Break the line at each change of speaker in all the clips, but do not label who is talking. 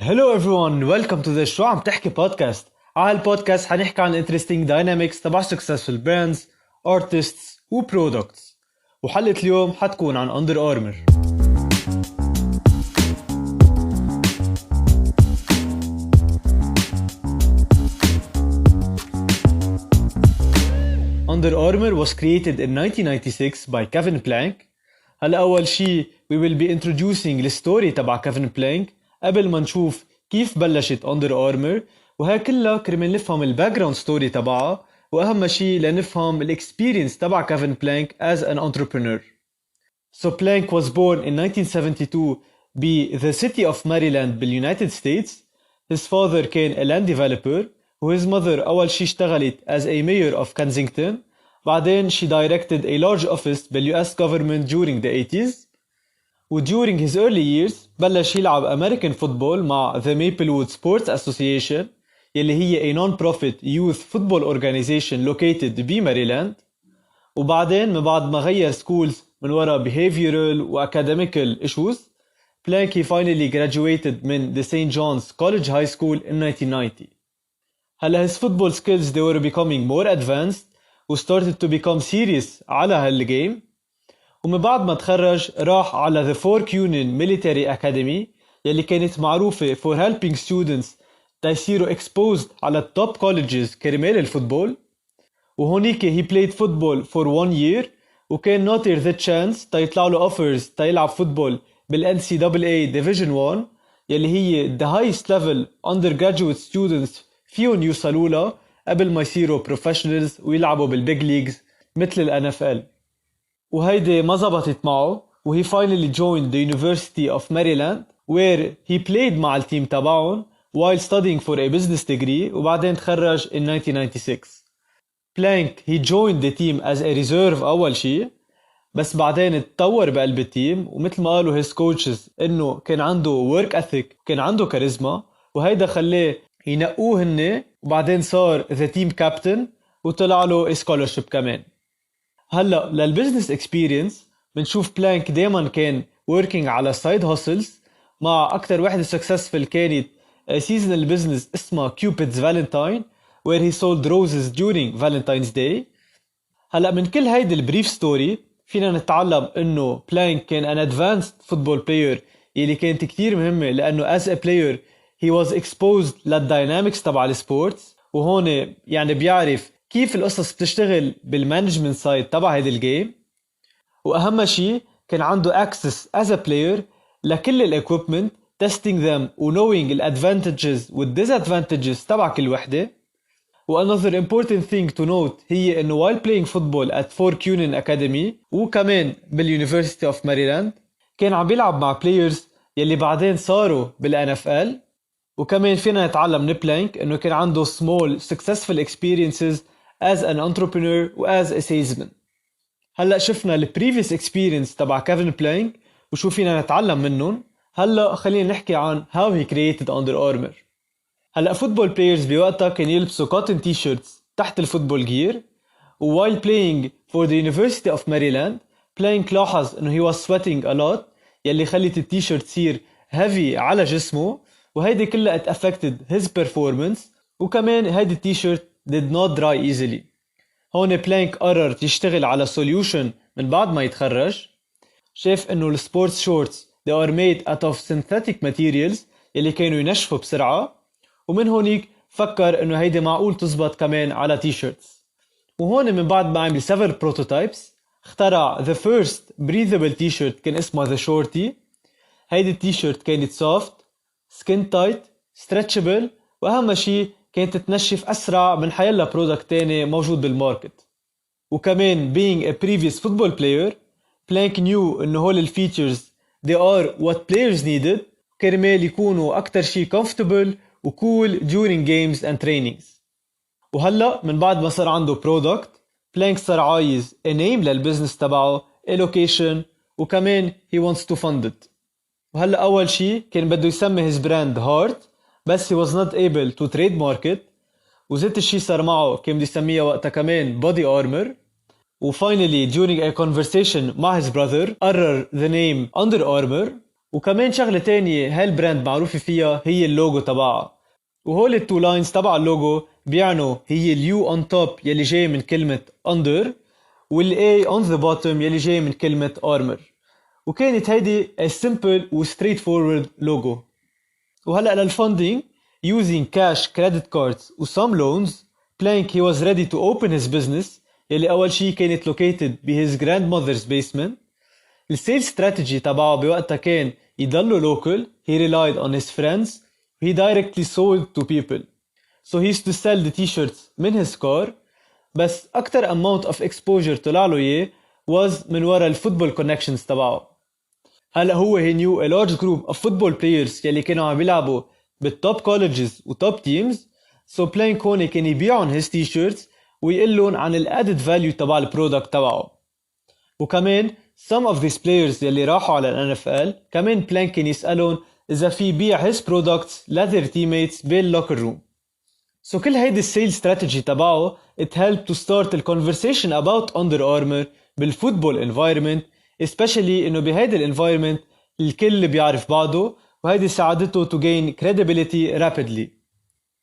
Hello everyone, welcome to the Chu Aam Tehke podcast. على البودكاست حنحكي عن interesting dynamics تبع successful brands, artists و products. وحلقة اليوم حتكون عن Under Armour. Under Armour was created in 1996 by Kevin Plank. هلا أول شي we will be introducing the story تبع Kevin Plank قبل ما نشوف كيف بلشت Under Armour، وهي كلها كرمال نفهم الباك جراوند ستوري تبعها، واهم شيء لنفهم الاكسبيرينس تبع كيفن بلانك as an entrepreneur. So Plank was born in 1972 ب the city of Maryland باليونايتد ستيتس. His father كان a land developer و his mother أول شيء اشتغلت as a mayor of Kensington. بعدين she directed a large office بال US government during the 80s. و during his early years بلش يلعب American football مع the Maplewood Sports Association يلي هي a non-profit youth football organization located بماريلاند. وبعدين من بعد ما غير schools من وراء behavioral و academical issues, Plank he finally graduated من the St. John's College High School in 1990. هلا his football skills they were becoming more advanced و started to become serious على هالجيم. ومن بعد ما تخرج راح على the Fork Union Military Academy يلي كانت معروفة for helping students تيصيروا exposed على top colleges كرمال الفوتبول. وهونيك he played football for 1 year وكان ناطر the chance تيطلع له offers تيلعب فوتبول بال NCAA Division 1 يلي هي the highest level undergraduate students فيهم يوصلوا لها قبل ما يصيروا professionals ويلعبوا بالبيج ليجز مثل ال NFL. وهيدي ما زبطت معه و he finally joined the University of Maryland where he played مع التيم تبعهم while studying for a business degree وبعدين تخرج in 1996. Plank he joined the team as a reserve أول شيء، بس بعدين اتطور بقلب التيم ومثل ما قالوا his coaches إنه كان عنده work ethic وكان عنده كاريزما وهيدا خلاه ينقوه هن، وبعدين صار the team captain وطلع له scholarship كمان. هلا للبزنس اكسبيرينس بنشوف بلانك دايما كان working على side hustles مع أكتر واحدة successful كانت seasonal business اسمها Cupid's Valentine where he sold roses during Valentine's Day. هلا من كل هيدي البريف ستوري فينا نتعلم انه بلانك كان an advanced football player يلي كانت كتير مهمة لأنه as a player he was exposed للداينامكس تبع السبورتس، وهون يعني بيعرف كيف القصص بتشتغل بالمانجمنت سايد تبع هيدي الجيم. واهم شيء كان عنده access as a player لكل الاكويبمنت testing them و knowing the advantages و disadvantages تبع كل وحده. و another important thing to note هي انه while playing football at Fork Union Academy وكمان بالuniversity of Maryland كان عم بيلعب مع players يلي بعدين صاروا بال NFL. وكمان فينا نتعلم من بلانك انه كان عنده small successful experiences as an entrepreneur و as a salesman. هلا شفنا ال previous experience تبع كيفن بلانك وشو فينا نتعلم منهم. هلا خلينا نحكي عن how he created Under Armour. هلا football players بوقتها كانوا يلبسوا cotton t-shirts تحت الفوتبول جير، و while playing for the University of Maryland بلانك لاحظ انه he was sweating a lot يلي خلت التيشيرت تصير heavy على جسمه، وهيدي كلها it affected his performance. وكمان هيدي التيشيرت did not dry easily. هون بلانك قرر يشتغل على solution من بعد ما يتخرج. شاف انه السبورتس شورتس they are made out of synthetic materials يلي كانوا ينشفوا بسرعة، ومن هونيك فكر انه هيدي معقول تزبط كمان على تيشيرتس. وهون من بعد ما عمل several prototypes اخترع the first breathable t-shirt كان اسمه the shorty. هيدي التيشيرت كانت soft, skin tight, stretchable، واهم شيء كانت تنشف أسرع من حيلا برودكت تاني موجود بالماركت. وكمان being a previous football player Plank knew إنه هول الفيتشرز they are what players needed كرمال يكونوا أكتر شيء comfortable و cool during games and trainings. وهلأ من بعد ما صار عنده product Plank صار عايز a name للبزنس تبعه, a location، وكمان he wants to fund it. وهلأ أول شيء كان بده يسمي his brand Heart بس he was not able to trademark it. وزيت الشي صار معه كان بده يسميها وقتها كمان Body Armor. وfinally during a conversation مع his brother قرر the name Under Armour. وكمان شغلة تانية هالبراند معروفة فيها هي اللوجو تبعها. وهول التو لاينز تبع اللوجو بيعنوا هي اليو on top يلي جاي من كلمة under والA on the bottom يلي جاي من كلمة armor. وكانت هيدي a simple و straightforward logo. وهلأ للفunding using cash, credit cards و some loans Plank he was ready to open his business يلي أول شي كانت located ب his grandmother's basement. السيل strategy تبعه بوقتها كان يضله local. He relied on his friends. He directly sold to people. So he used to sell the t-shirts من his car. بس أكتر amount of exposure طلع له إياه was من ورا الفوتبول connections تبعه. هلأ هو he knew a large group of football players يلي كانوا عم بيلعبوا بالtop colleges و top teams. So Plank هون كان يبيعون his t-shirts ويقلون عن ال added value تبع البرودكت تبعه. وكمان some of these players يلي راحوا على ال NFL كمان Plank كان يسألون إذا في بيع his products ل their teammates بالlocker room. So كل هيدي السيل strategy تبعه it helped to start the conversation about Under Armour بالفوتبول environment, especially إنه بهيدي الانفايرمنت الكل بيعرف بعضه وهيدي ساعدته to gain credibility rapidly.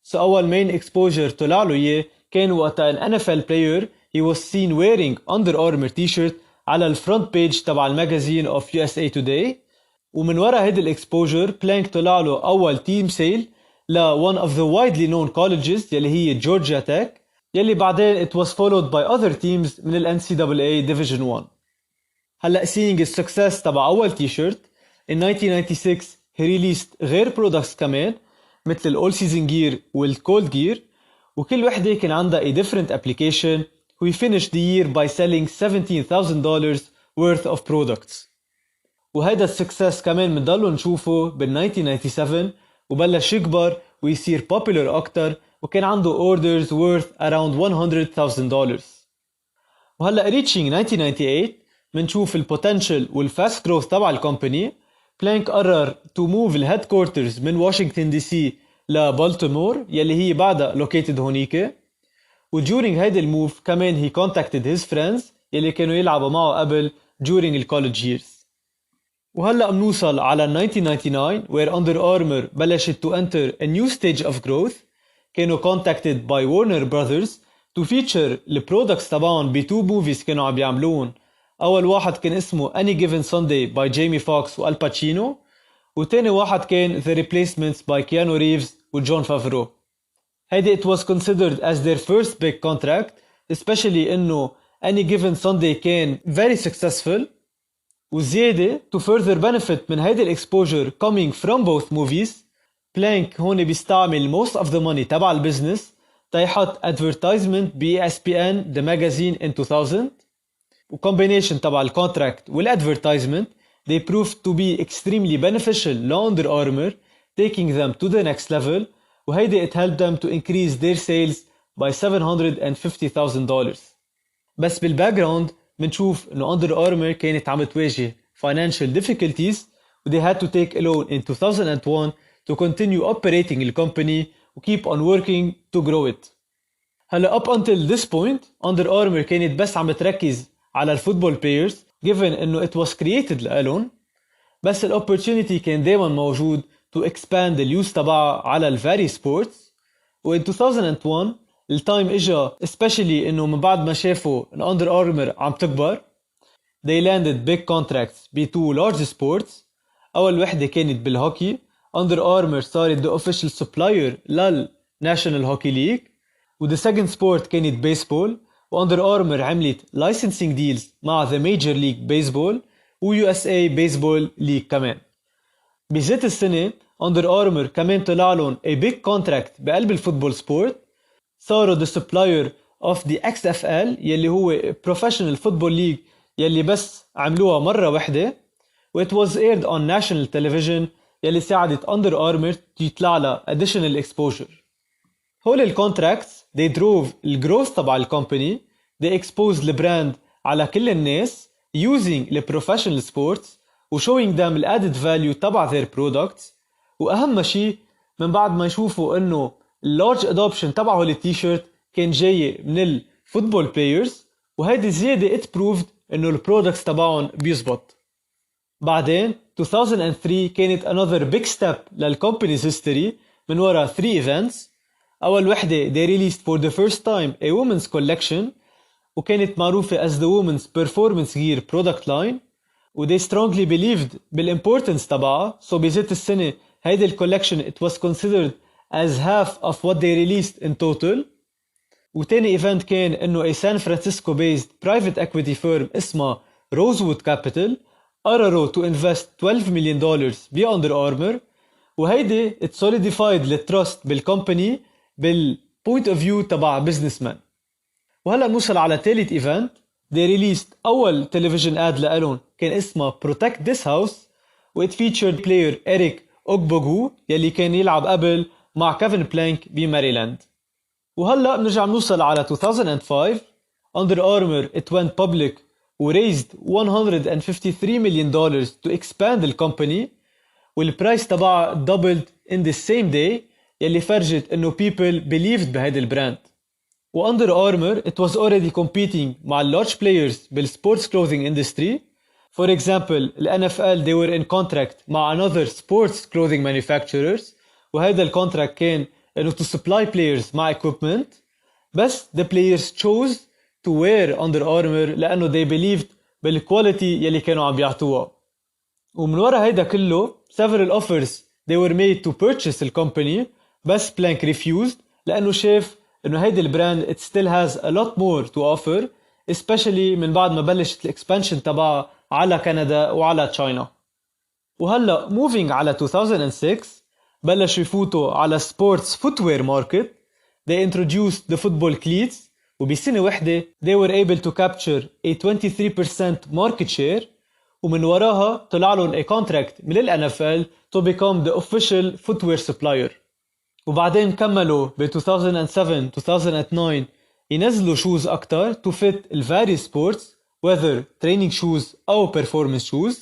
So أول main exposure طلع له إياه كان وقتها an NFL player he was seen wearing Under Armour t-shirt على الفرونت بيج تبع الماجازين of USA Today. ومن ورا هيدي الاكسبوجر بلانك طلع له أول تيم سيل ل one of the widely known colleges يلي هي جورجيا تك يلي بعدين it was followed by other teams من ال NCAA Division 1. هلأ seeing the success تبع أول تيشيرت in 1996 he released غير products كمان مثل ال all season gear وال cold gear وكل وحدة كان عندها a different application. We finished the year by selling $17,000 worth of products. وهيدا السكسس كمان منضلوا نشوفه بال 1997 وبلش يكبر ويصير popular أكتر وكان عنده orders worth around $100,000. وهلأ reaching 1998 منشوف البوتنشل والفاست growth تبع الكومباني. بلانك قرر to move ال headquarters من واشنطن دي سي لبالتيمور يلي هي بعدها located هونيك. وduring هيدا الموف كمان he contacted his friends يلي كانوا يلعبوا معه قبل during the college years. وهلأ منوصل على 1999 where Under Armour بلشت to enter a new stage of growth. كانوا contacted by Warner Brothers to feature the products تبعهم ب 2 movies كانوا عم بيعملون. أول واحد كان اسمه Any Given Sunday by Jamie Foxx و Al Pacino وتاني واحد كان The Replacements by Keanu Reeves و Jon Favreau. هيدي it was considered as their first big contract, especially إنه Any Given Sunday كان very successful. وزيادة to further benefit من هيدي الexposure coming from both movies بلانك هون بيستعمل most of the money تبع البزنس تيحط advertisement ب ESPN the magazine in 2000. وcombination تبع الكونتراكت والadvertisement they proved to be extremely beneficial ل Under Armour, taking them to the next level. وهيدي it helped them to increase their sales by $750,000. بس بالباكجراوند منشوف انه Under Armour كانت عم تواجه financial difficulties و they had to take a loan in 2001 to continue operating the company و keep on working to grow it. هلا up until this point Under Armour كانت بس عم تركز على الفوتبول players given انه it was created لألون. بس ال opportunity كان دايما موجود to expand the use تبعها على ال various sports. و in 2001 التايم اجا especially انه من بعد ما شافوا ان Under Armour عم تكبر they landed big contracts ب 2 large sports. اول وحده كانت بالهوكي. Under Armour صارت the official supplier لل National Hockey League. و the second sport كانت بيسبول و Under Armour عملت licensing deals مع the Major League Baseball و USA Baseball League كمان. بذات السنة Under Armour كمان طلع لهم a big contract بقلب الفوتبول سبورت. صاروا the supplier of the XFL يلي هو professional football league يلي بس عملوها مرة واحدة و it was aired on national television يلي ساعدت Under Armour يطلع لها additional exposure. هول الكونتراكتس they drove الجروث تبع الكومباني. they exposed البراند على كل الناس using the professional sports و showing them the added value تبع their products. وأهم شيء من بعد ما يشوفوا إنه large adoption تبعه للتيشيرت كان جاي من الفوتبول بلايرز وهيدي زيادة it proved إنه البرودكتس تبعهم بيزبط. بعدين 2003 كانت another big step للcompany's history من وراء 3 events. أول وحدة they released for the first time a women's collection وكانت معروفة as the women's performance gear product line و they strongly believed بالimportance تبعها. So بذات السنة هيدا الcollection it was considered as half of what they released in total. وتاني event كان إنه a San Francisco based private equity firm اسمها Rosewood Capital قرروا to invest $12 million ب Under Armour وهيدي it solidified the trust بالcompany بالpoint of view تبع businessman. وهلأ نوصل على تالت event they released أول television ad لألون كان اسمه Protect This House و it featured player Eric Ogbogu يلي كان يلعب قبل مع كيفن بلانك بماريلاند. وهلأ بنرجع نوصل على 2005 Under Armour it went public و raised $153 million to expand the company والبرايس تبعها doubled in the same day يلي فرجت انه people believed بهيدا البراند. و Under Armour it was already competing مع large players بالsports clothing industry. For example ال NFL they were in contract مع another sports clothing manufacturers وهيدا الكونتراكت كان انه to supply players مع equipment بس the players chose to wear Under Armour لانه they believed بالكواليتي يلي كانوا عم بيعطوها. ومن ورا هيدا كله several offers they were made to purchase the company بس بلانك refused لأنه شاف إنه هيدا البراند it still has a lot more to offer especially من بعد ما بلشت الإكسبانشن تبعها على كندا وعلى تشاينا. وهلأ moving على 2006 بلشوا يفوتوا على sports footwear market. They introduced the football cleats وبسنة وحدة they were able to capture a 23% market share ومن وراها طلع لهم a contract من ال NFL to become the official footwear supplier. وبعدين كملوا ب 2007-2009 ينزلوا shoes أكتر to fit ال various sports whether training shoes أو performance shoes.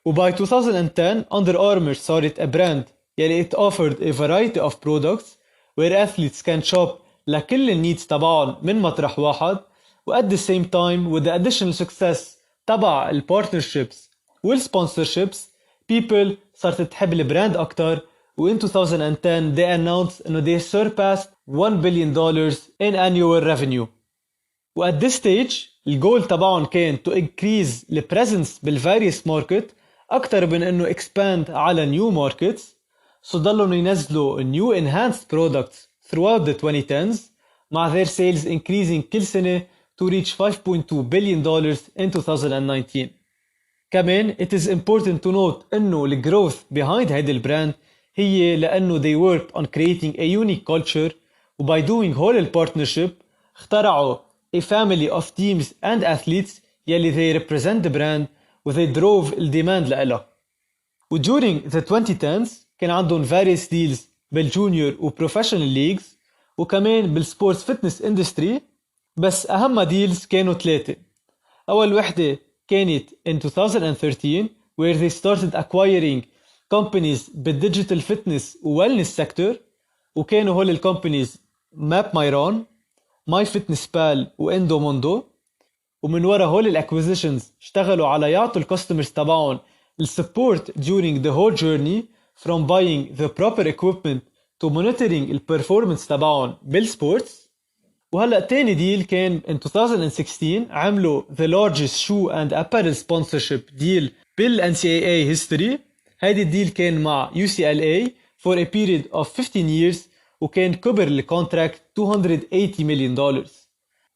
وباي 2010 Under Armour صارت a brand يلي it offered a variety of products where athletes can shop لكل النيدز تبعهم من مطرح واحد و at the same time with the additional success تبع ال partnerships وال sponsorships people صارت تحب البراند أكتر و in 2010 they announced إنه they surpassed $1 billion in annual revenue. و at this stage الجول تبعهم كان to increase the presence بال various market أكتر من إنه expand على new markets. So ضلوا ينزلوا new enhanced products throughout the 2010s مع their sales increasing كل سنة to reach $5.2 billion in 2019. كمان it is important to note إنه the growth behind هيدا البراند هي لأنه they worked on creating a unique culture و by doing whole partnership اخترعوا a family of teams and athletes يلي they represent the brand و they drove الديماند لإلها. و during the 2010s كان عندهم various deals بالجونيور و professional leagues وكمان بالسبورتس فتنس industry بس أهم deals كانوا 3. أول وحدة كانت in 2013 where they started acquiring companies بالdigital fitness و wellness sector وكانوا هول الcompanies MapMyRun, MyFitnessPal و Endomondo. ومن ورا هول الacquisitions اشتغلوا على يعطوا الكاستمرز تبعهم السبورت during the whole journey from buying the proper equipment to monitoring الperformance تبعهم بالسبورتس. وهلأ تاني ديل كان in 2016 عملوا the largest shoe and apparel sponsorship deal بال NCAA history. هيدي الديل كان مع UCLA for a period of 15 years وكان كبر الكونتراكت $280 million.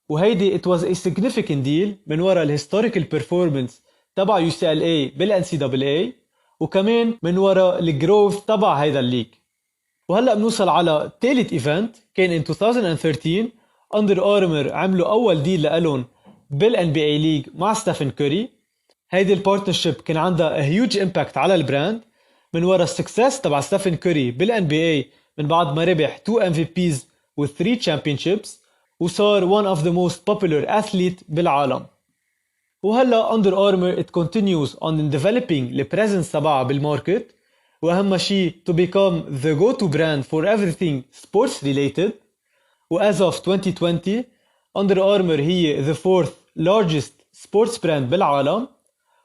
وهيدي it was a significant deal من وراء الهيستوريكال performance تبع UCLA بال NCAA وكمان من وراء الجروث تبع هيدا الليج. وهلأ بنوصل على تالت ايفنت كان in 2013 Under Armour عملوا أول ديل لألون بال NBA ليج مع ستيفن كوري. هيدي البارتنرشيب كان عندها a huge impact على البراند من وراء السكسس تبع ستيفن كوري بال NBA من بعد ما ربح 2 MVPs و 3 championships وصار one of the most popular athlete بالعالم. وهلا Under Armour it continues on developing the presence تبعها بالماركت وأهم شيء to become the go-to brand for everything sports related. و as of 2020 Under Armour هي the 4th largest sports brand بالعالم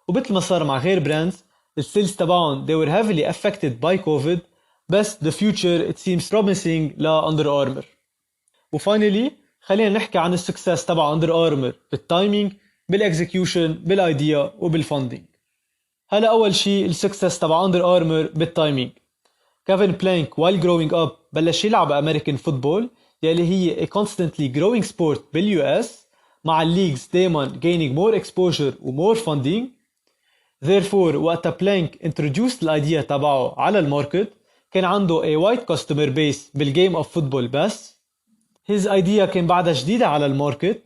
ومثل ما صار مع غير براندز السيلز تبعهم they were heavily affected by COVID بس the future it seems promising ل Under Armour. وفاينلي خلينا نحكي عن السكسس تبع Under Armour بالتايمينج بالاكزيكيوشن بالايديا وبالفندنج. هلا أول شيء السكسس تبع Under Armour بالتايمينج. كيفن بلانك while growing up بلش يلعب أمريكان فوتبول يلي هي a constantly growing sport باليو اس مع الليجز دايما gaining more exposure و more funding. Therefore وقتا بلانك introduced الأيديا تبعه على الماركت كان عنده a wide customer base بالجيم of football بس. His idea كان بعدها جديدة على الماركت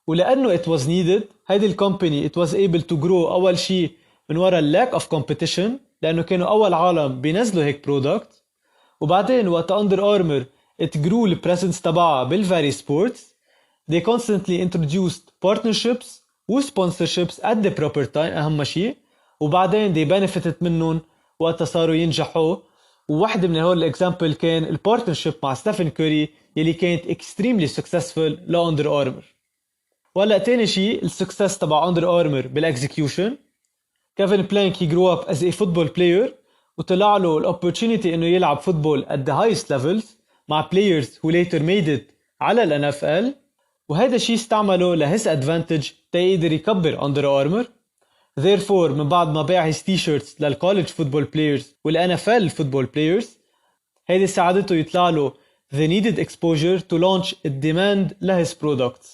ولأنه it was needed هيدي الكومباني it was able to grow أول شيء من وراء lack of competition لأنه كانوا أول عالم بينزلوا هيك product. وبعدين وقت Under Armour it grew the presence تبعها بالفاري sports they constantly introduced partnerships و sponsorships at the proper time أهم شيء وبعدين they benefited منهم وقت صاروا ينجحوا. وواحدة من هول الإكزامبل كان البارتنرشيب مع ستيفن كوري يلي كانت extremely successful ل Under Armour. وهلا تاني شيء السكسس تبع Under Armour بالاكزيكيوشن. كيفن بلانك he grew up as a football player وطلع له الopportunity انه يلعب فوتبول at the highest levels مع players who later made it على ال NFL وهذا الشيء استعمله له his advantage تيقدر يكبر Under Armour. Therefore من بعد ما باع his t-shirts للكوليج فوتبول players وال NFL football players هيدي ساعدته يطلع له the needed exposure to launch الديماند ل his products.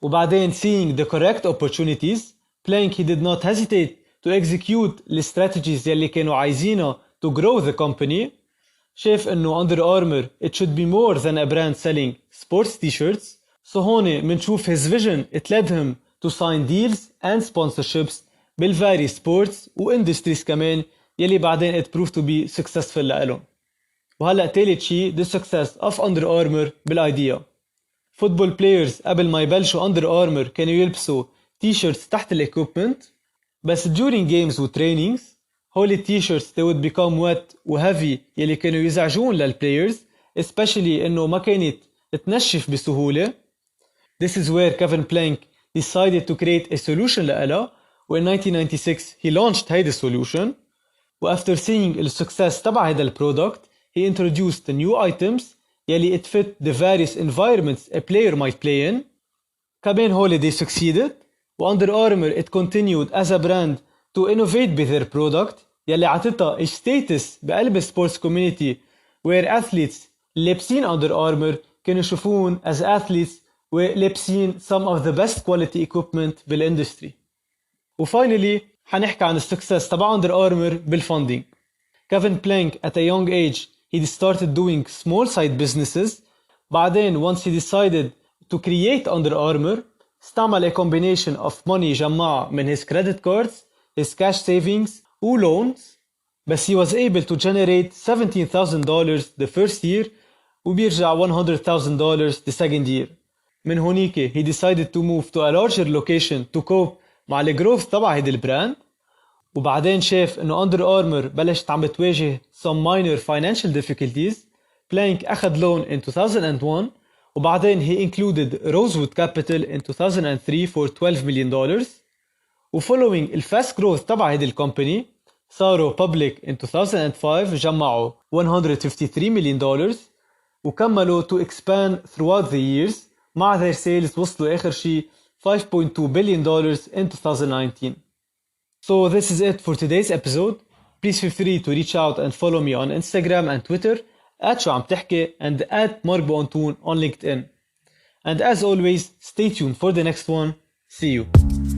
وبعدين seeing the correct opportunities Plank he did not hesitate to execute the strategies يلي كانوا عايزينها to grow the company. شاف انه Under Armour it should be more than a brand selling sports t-shirts. So هون منشوف his vision it led him to sign deals and sponsorships بالفاري sports و industries كمان يلي بعدين it proved to be successful لألهم. وهلأ تالت شي the success of Under Armour بالايديا. football players قبل ما يبلشوا Under Armour كانوا يلبسوا t-shirts تحت equipment بس during games و trainings هول t-shirts they would become wet و heavy يلي كانوا يزعجون للplayers especially انه ما كانت تنشف بسهولة. This is where Kevin Plank decided to create a solution لها و in 1996 he launched هيدا solution. و after seeing the success تبع هيدا product he introduced the new items يلي it fit the various environments a player might play in. كمان هول they succeeded و Under Armour it continued as a brand to innovate with their product يلي عطتها a status بقلب sports community where athletes لابسين Under Armour كانوا يشوفون as athletes ولابسين some of the best quality equipment بالاندستري. وفاينلي حنحكي عن السكسس تبع Under Armour بالفندنج. Kevin Plank at a young age he started doing small side businesses. بعدين once he decided to create Under Armour استعمل a combination of money جمعها من his credit cards, his cash savings و loans بس he was able to generate $17,000 the first year وبيرجع $100,000 the second year. من هونيك he decided to move to a larger location to cope مع الجروث تبع هيدا البراند. وبعدين شاف انه Under Armour بلشت عم بتواجه some minor financial difficulties. Plank أخذ loan in 2001 وبعدين he included Rosewood Capital in 2003 for $12 million. وfollowing الفاست growth تبع هيدي الكومباني صاروا public in 2005 جمعوا $153 million وكملوا to expand throughout the years مع their sales وصلوا آخر شي $5.2 billion in 2019. So this is it for today's episode. Please feel free to reach out and follow me on Instagram and Twitter at Chu Aam Tehke and at Mark Boantoon on LinkedIn. And as always, stay tuned for the next one. See you.